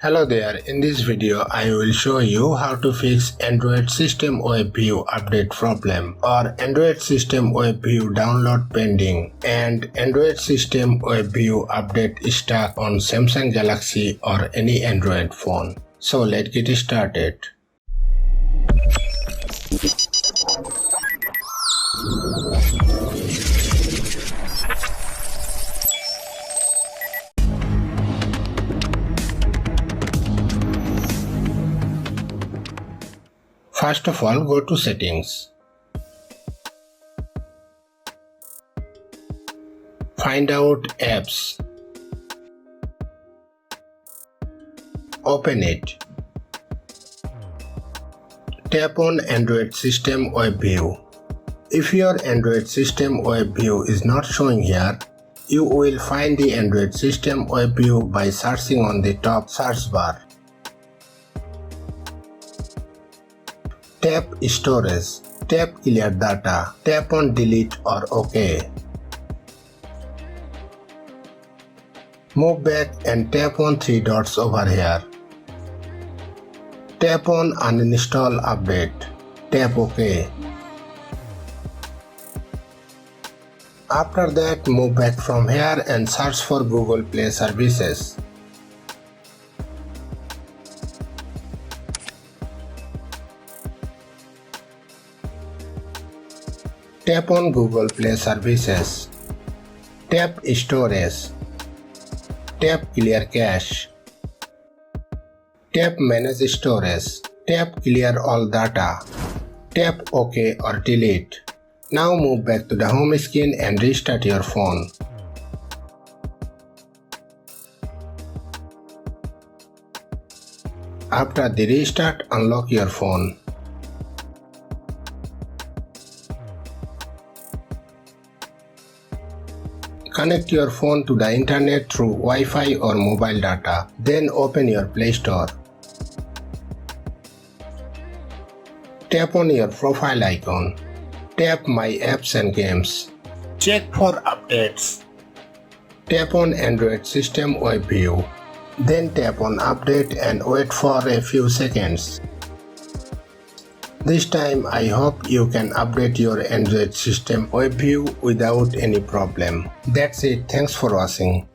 Hello there, in this video I will show you how to fix Android System Webview update problem or Android System Webview download pending and Android System Webview update stuck on Samsung Galaxy or any Android phone. So let's get started. First of all, go to Settings. Find out Apps. Open it. Tap on Android System Webview. If your Android System Webview is not showing here, you will find the Android System Webview by searching on the top search bar. Tap Storage, tap Clear Data, tap on Delete or OK. Move back and tap on three dots over here. Tap on Uninstall Update, tap OK. After that, move back from here and search for Google Play services. Tap on Google Play Services. Tap Storage. Tap Clear Cache. Tap Manage Storage. Tap Clear All Data. Tap OK or Delete. Now move back to the home screen and restart your phone. After the restart, unlock your phone. Connect your phone to the internet through Wi-Fi or mobile data. Then open your Play Store. Tap on your profile icon. Tap My Apps and Games. Check for updates. Tap on Android System Webview. Then tap on Update and wait for a few seconds. This time I hope you can update your Android System Webview without any problem. That's it. Thanks for watching.